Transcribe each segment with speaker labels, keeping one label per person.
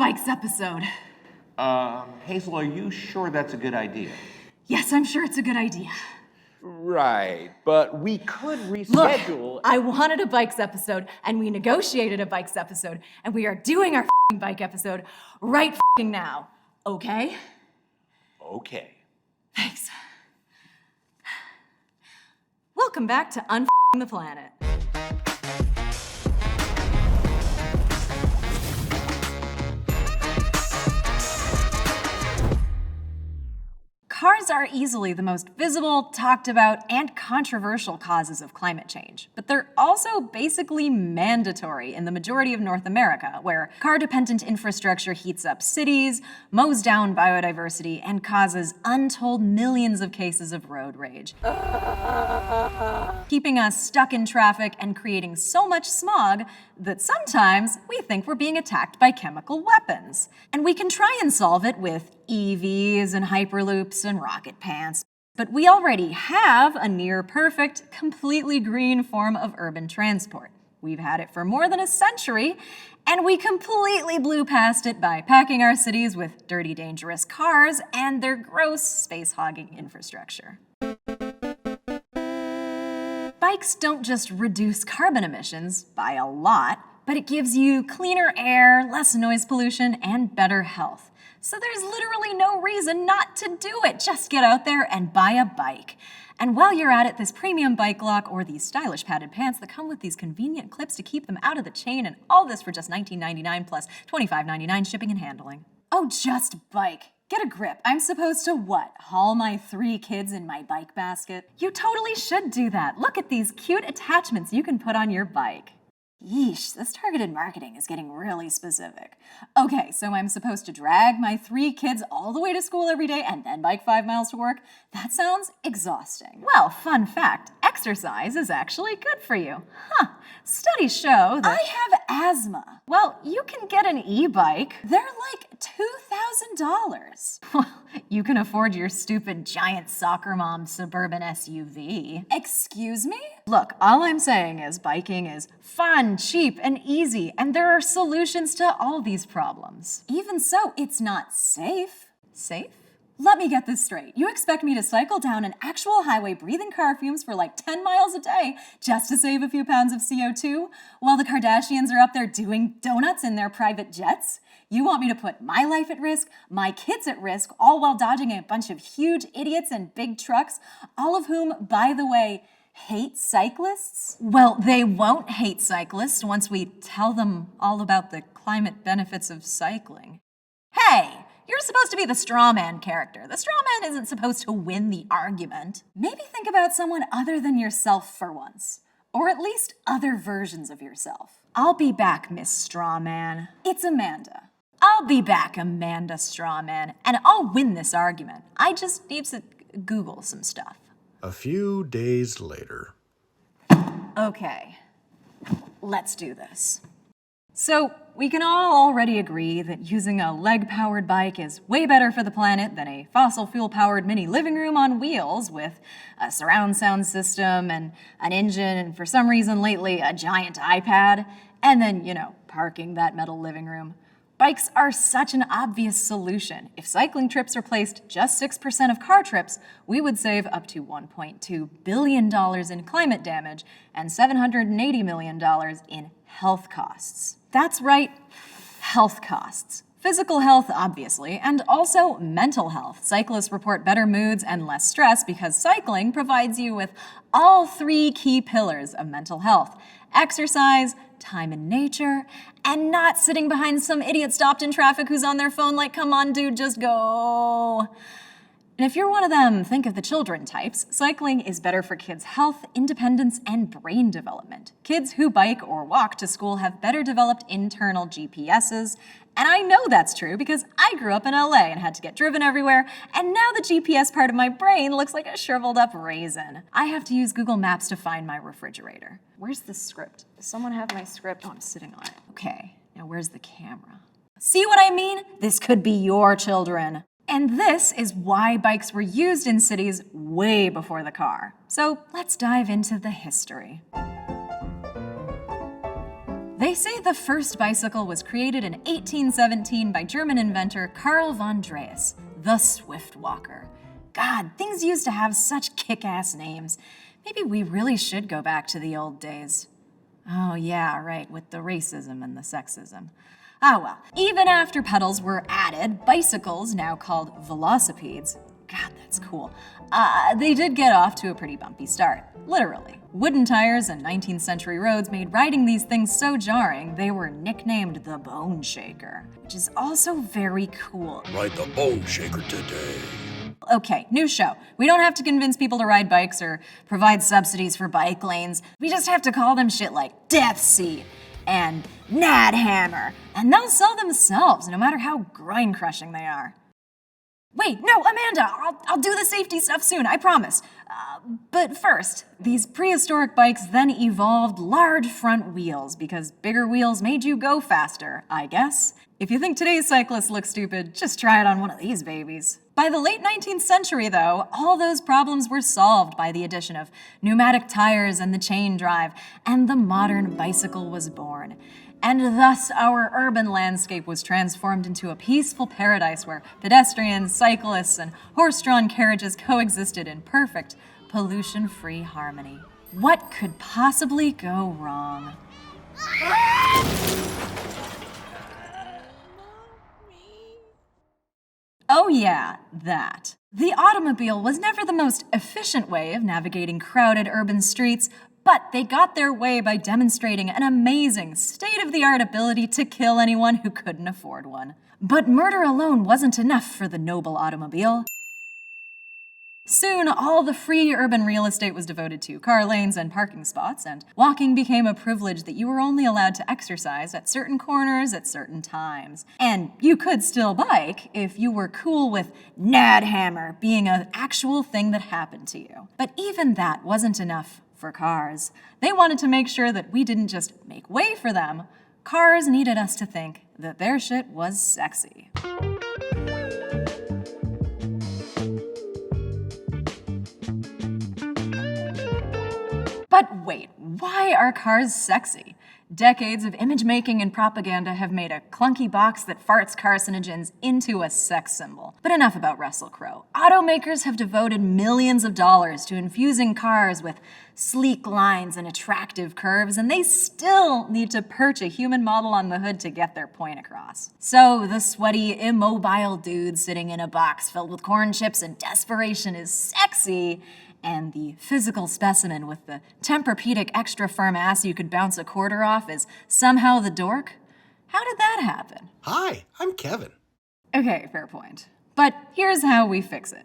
Speaker 1: bikes episode.
Speaker 2: Hazel, are you sure that's a good idea?
Speaker 1: Yes, I'm sure it's a good idea.
Speaker 3: Right, but we could reschedule.
Speaker 1: Look, I wanted a bikes episode, and we negotiated a bikes episode, and we are doing our bike episode right now, okay?
Speaker 3: Okay.
Speaker 1: Thanks. Welcome back to the Planet. Cars are easily the most visible, talked about, and controversial causes of climate change. But they're also basically mandatory in the majority of North America, where car-dependent infrastructure heats up cities, mows down biodiversity, and causes untold millions of cases of road rage. Keeping us stuck in traffic and creating so much smog that sometimes we think we're being attacked by chemical weapons. And we can try and solve it with EVs and hyperloops and rocket pants. But we already have a near-perfect, completely green form of urban transport. We've had it for more than a century, and we completely blew past it by packing our cities with dirty, dangerous cars and their gross, space-hogging infrastructure. Bikes don't just reduce carbon emissions by a lot, but it gives you cleaner air, less noise pollution, and better health. So there's literally no reason not to do it. Just get out there and buy a bike. And while you're at it, this premium bike lock or these stylish padded pants that come with these convenient clips to keep them out of the chain, and all this for just $19.99 plus $25.99 shipping and handling. Oh, just bike. Get a grip. I'm supposed to what? Haul my 3 kids in my bike basket? You totally should do that. Look at these cute attachments you can put on your bike. Yeesh, this targeted marketing is getting really specific. Okay, so I'm supposed to drag my 3 kids all the way to school every day and then bike 5 miles to work? That sounds exhausting. Well, fun fact, exercise is actually good for you. Studies show that I have asthma. Well, you can get an e-bike. They're like $2,000. Well, you can afford your stupid giant soccer mom suburban SUV. Excuse me? Look, all I'm saying is biking is fun, cheap, and easy, and there are solutions to all these problems. Even so, it's not safe. Safe? Let me get this straight. You expect me to cycle down an actual highway breathing car fumes for like 10 miles a day just to save a few pounds of CO2 while the Kardashians are up there doing donuts in their private jets? You want me to put my life at risk, my kids at risk, all while dodging a bunch of huge idiots in big trucks, all of whom, by the way, hate cyclists? Well, they won't hate cyclists once we tell them all about the climate benefits of cycling. Hey! You're supposed to be the straw man character. The straw man isn't supposed to win the argument. Maybe think about someone other than yourself for once. Or at least other versions of yourself. I'll be back, Miss Strawman. It's Amanda. I'll be back, Amanda Strawman, and I'll win this argument. I just need to Google some stuff.
Speaker 4: A few days later.
Speaker 1: Okay, let's do this. So, we can all already agree that using a leg-powered bike is way better for the planet than a fossil fuel-powered mini living room on wheels with a surround sound system and an engine and for some reason lately a giant iPad, and then, parking that metal living room. Bikes are such an obvious solution. If cycling trips replaced just 6% of car trips, we would save up to $1.2 billion in climate damage and $780 million in health costs. That's right, health costs. Physical health, obviously, and also mental health. Cyclists report better moods and less stress because cycling provides you with all 3 key pillars of mental health: exercise, time in nature, and not sitting behind some idiot stopped in traffic who's on their phone like, come on, dude, just go. And if you're one of them, think of the children types. Cycling is better for kids' health, independence, and brain development. Kids who bike or walk to school have better developed internal GPSs, and I know that's true because I grew up in LA and had to get driven everywhere, and now the GPS part of my brain looks like a shriveled up raisin. I have to use Google Maps to find my refrigerator. Where's the script? Does someone have my script? Oh, I'm sitting on it. Okay, now where's the camera? See what I mean? This could be your children. And this is why bikes were used in cities way before the car. So let's dive into the history. They say the first bicycle was created in 1817 by German inventor Karl von Drais, the Swift Walker. God, things used to have such kick-ass names. Maybe we really should go back to the old days. Oh yeah, right, with the racism and the sexism. Ah well, even after pedals were added, bicycles, now called velocipedes, God, that's cool, they did get off to a pretty bumpy start, literally. Wooden tires and 19th century roads made riding these things so jarring, they were nicknamed the Bone Shaker, which is also very cool.
Speaker 4: Ride the bone shaker today.
Speaker 1: Okay, new show. We don't have to convince people to ride bikes or provide subsidies for bike lanes. We just have to call them shit like Death Seat and Nad Hammer, and they'll sell themselves no matter how groin-crushing they are. Wait, no, Amanda, I'll do the safety stuff soon, I promise. But first, these prehistoric bikes then evolved large front wheels because bigger wheels made you go faster, I guess. If you think today's cyclists look stupid, just try it on one of these babies. By the late 19th century, though, all those problems were solved by the addition of pneumatic tires and the chain drive, and the modern bicycle was born. And thus our urban landscape was transformed into a peaceful paradise where pedestrians, cyclists, and horse-drawn carriages coexisted in perfect, pollution-free harmony. What could possibly go wrong? Oh yeah, that. The automobile was never the most efficient way of navigating crowded urban streets, but they got their way by demonstrating an amazing, state-of-the-art ability to kill anyone who couldn't afford one. But murder alone wasn't enough for the noble automobile. Soon, all the free urban real estate was devoted to car lanes and parking spots, and walking became a privilege that you were only allowed to exercise at certain corners at certain times. And you could still bike if you were cool with Nad Hammer being an actual thing that happened to you. But even that wasn't enough for cars. They wanted to make sure that we didn't just make way for them. Cars needed us to think that their shit was sexy. But wait, why are cars sexy? Decades of image making and propaganda have made a clunky box that farts carcinogens into a sex symbol. But enough about Russell Crowe. Automakers have devoted millions of dollars to infusing cars with sleek lines and attractive curves, and they still need to perch a human model on the hood to get their point across. So the sweaty, immobile dude sitting in a box filled with corn chips and desperation is sexy, and the physical specimen with the Tempur-Pedic extra firm ass you could bounce a quarter off is somehow the dork? How did that happen?
Speaker 4: Hi, I'm Kevin.
Speaker 1: Okay, fair point. But here's how we fix it.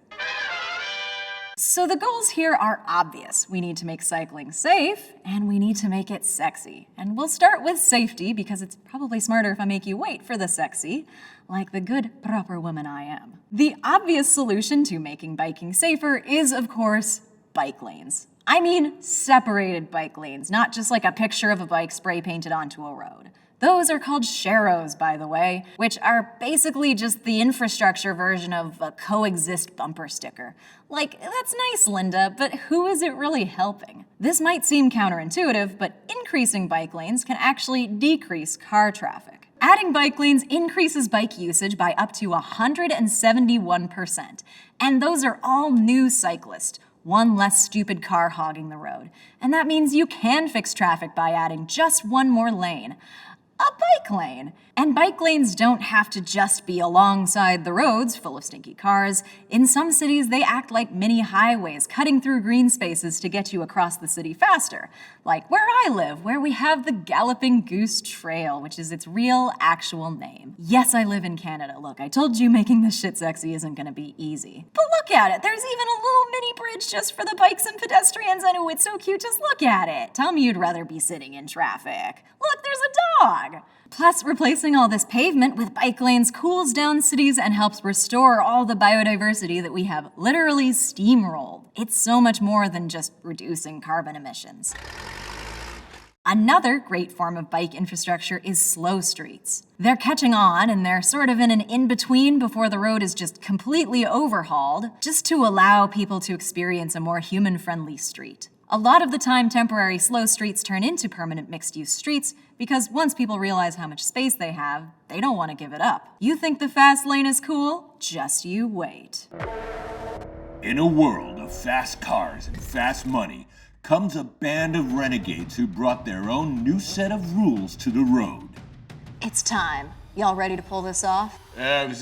Speaker 1: So the goals here are obvious. We need to make cycling safe, and we need to make it sexy. And we'll start with safety, because it's probably smarter if I make you wait for the sexy, like the good, proper woman I am. The obvious solution to making biking safer is, of course, bike lanes. I mean separated bike lanes, not just like a picture of a bike spray painted onto a road. Those are called sharrows, by the way, which are basically just the infrastructure version of a coexist bumper sticker. Like, that's nice, Linda, but who is it really helping? This might seem counterintuitive, but increasing bike lanes can actually decrease car traffic. Adding bike lanes increases bike usage by up to 171%. And those are all new cyclists. One less stupid car hogging the road. And that means you can fix traffic by adding just one more lane. A bike lane. And bike lanes don't have to just be alongside the roads full of stinky cars. In some cities, they act like mini highways, cutting through green spaces to get you across the city faster. Like where I live, where we have the Galloping Goose Trail, which is its real, actual name. Yes, I live in Canada. Look, I told you making this shit sexy isn't gonna be easy. But look at it, there's even a little mini bridge just for the bikes and pedestrians, and oh, it's so cute, just look at it. Tell me you'd rather be sitting in traffic. Look, there's a dog. Plus, replacing all this pavement with bike lanes cools down cities and helps restore all the biodiversity that we have literally steamrolled. It's so much more than just reducing carbon emissions. Another great form of bike infrastructure is slow streets. They're catching on, and they're sort of in an in-between before the road is just completely overhauled, just to allow people to experience a more human-friendly street. A lot of the time, temporary slow streets turn into permanent mixed-use streets because once people realize how much space they have, they don't want to give it up. You think the fast lane is cool? Just you wait.
Speaker 5: In a world of fast cars and fast money comes a band of renegades who brought their own new set of rules to the road.
Speaker 1: It's time. Y'all ready to pull this off?
Speaker 5: Family.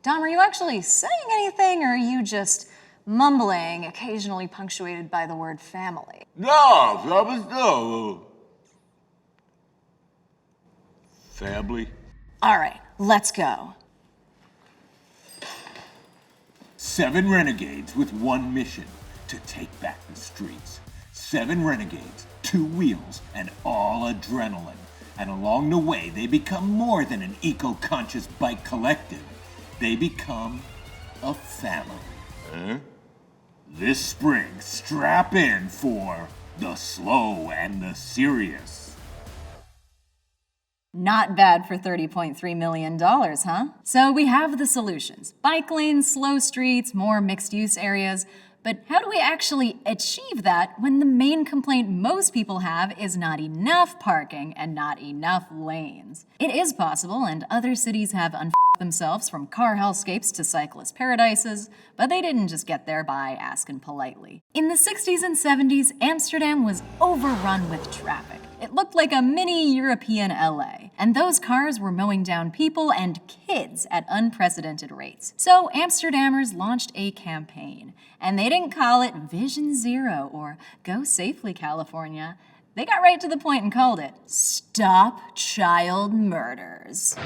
Speaker 1: Dom, are you actually saying anything, or are you just mumbling, occasionally punctuated by the word family?
Speaker 5: No. Family.
Speaker 1: All right, let's go.
Speaker 5: 7 renegades with one mission: to take back the streets. 7 renegades, 2 wheels, and all adrenaline. And along the way, they become more than an eco-conscious bike collective. They become a family. This spring, strap in for the slow and the serious.
Speaker 1: Not bad for $30.3 million, huh? So we have the solutions. Bike lanes, slow streets, more mixed-use areas. But how do we actually achieve that when the main complaint most people have is not enough parking and not enough lanes? It is possible, and other cities have themselves from car hellscapes to cyclist paradises, but they didn't just get there by asking politely. In the 60s and 70s, Amsterdam was overrun with traffic. It looked like a mini European LA, and those cars were mowing down people and kids at unprecedented rates. So Amsterdammers launched a campaign, and they didn't call it Vision Zero or Go Safely California. They got right to the point and called it Stop Child Murders.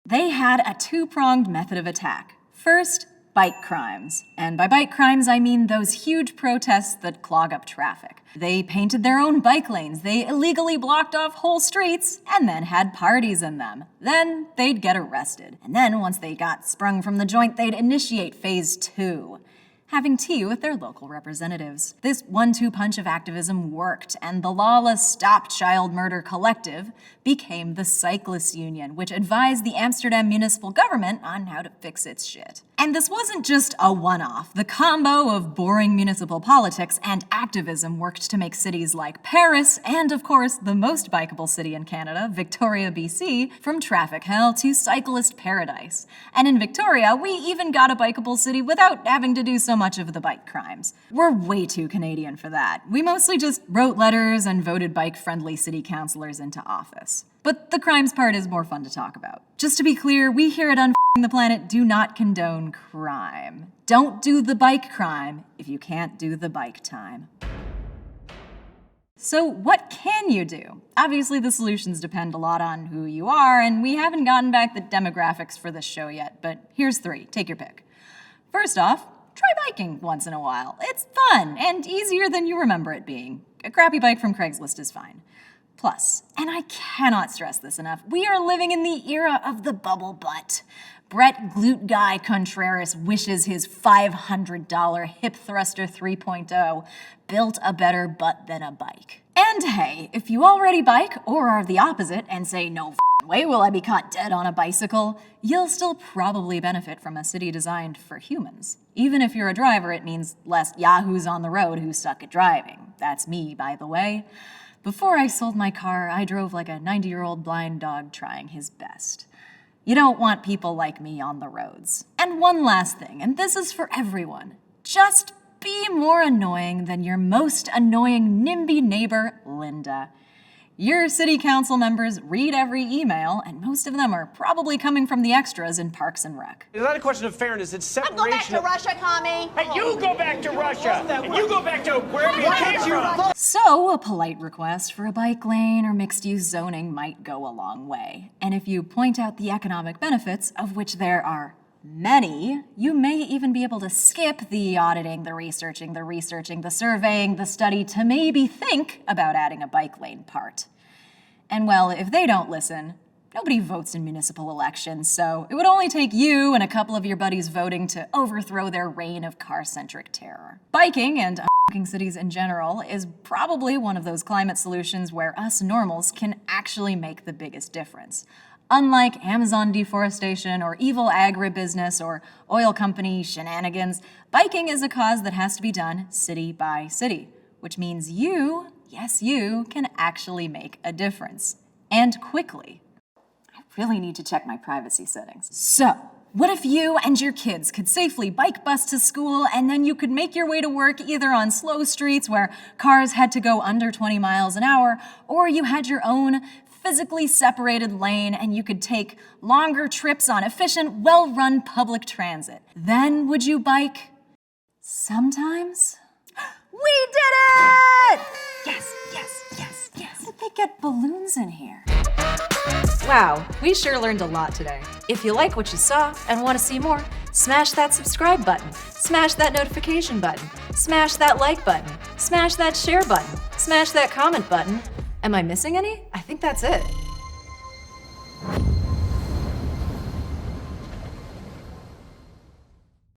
Speaker 1: They had a 2-pronged method of attack. First, bike crimes. And by bike crimes, I mean those huge protests that clog up traffic. They painted their own bike lanes, they illegally blocked off whole streets, and then had parties in them. Then they'd get arrested. And then once they got sprung from the joint, they'd initiate phase 2. Having tea with their local representatives. This 1-2 punch of activism worked, and the lawless Stop Child Murder Collective became the Cyclist Union, which advised the Amsterdam municipal government on how to fix its shit. And this wasn't just a one-off. The combo of boring municipal politics and activism worked to make cities like Paris, and of course, the most bikeable city in Canada, Victoria, BC, from traffic hell to cyclist paradise. And in Victoria, we even got a bikeable city without having to do so much of the bike crimes. We're way too Canadian for that. We mostly just wrote letters and voted bike-friendly city councillors into office. But the crimes part is more fun to talk about. Just to be clear, we here at UnF the Planet do not condone crime. Don't do the bike crime if you can't do the bike time. So what can you do? Obviously the solutions depend a lot on who you are, and we haven't gotten back the demographics for this show yet, but here's 3. Take your pick. First off, try biking once in a while. It's fun and easier than you remember it being. A crappy bike from Craigslist is fine. Plus, and I cannot stress this enough, we are living in the era of the bubble butt. Brett Glute Guy Contreras wishes his $500 hip thruster 3.0 built a better butt than a bike. And hey, if you already bike or are the opposite and say no way will I be caught dead on a bicycle, you'll still probably benefit from a city designed for humans. Even if you're a driver, it means less yahoos on the road who suck at driving. That's me, by the way. Before I sold my car, I drove like a 90-year-old blind dog trying his best. You don't want people like me on the roads. And one last thing, and this is for everyone. Just be more annoying than your most annoying NIMBY neighbor, Linda. Your city council members read every email, and most of them are probably coming from the extras in Parks and Rec.
Speaker 6: It's not a question of fairness, it's separation.
Speaker 7: I'm going back to Russia, Commie.
Speaker 6: Hey, you go back to Russia! And you go back to wherever you came from!
Speaker 1: So, a polite request for a bike lane or mixed-use zoning might go a long way. And if you point out the economic benefits, of which there are many, you may even be able to skip the auditing, the researching, the surveying, the study to maybe think about adding a bike lane part. And well, if they don't listen, nobody votes in municipal elections, so it would only take you and a couple of your buddies voting to overthrow their reign of car-centric terror. Biking, and cities in general, is probably one of those climate solutions where us normals can actually make the biggest difference. Unlike Amazon deforestation or evil agribusiness or oil company shenanigans, biking is a cause that has to be done city by city, which means you, yes you, can actually make a difference. And quickly. I really need to check my privacy settings. So, what if you and your kids could safely bike bus to school and then you could make your way to work either on slow streets where cars had to go under 20 miles an hour, or you had your own physically separated lane and you could take longer trips on efficient, well-run public transit? Then would you bike? Sometimes? We did it! Yes, yes, yes, yes. How did they get balloons in here? Wow, we sure learned a lot today. If you like what you saw and want to see more, smash that subscribe button, smash that notification button, smash that like button, smash that share button, smash that comment button. Am I missing any? I think that's it.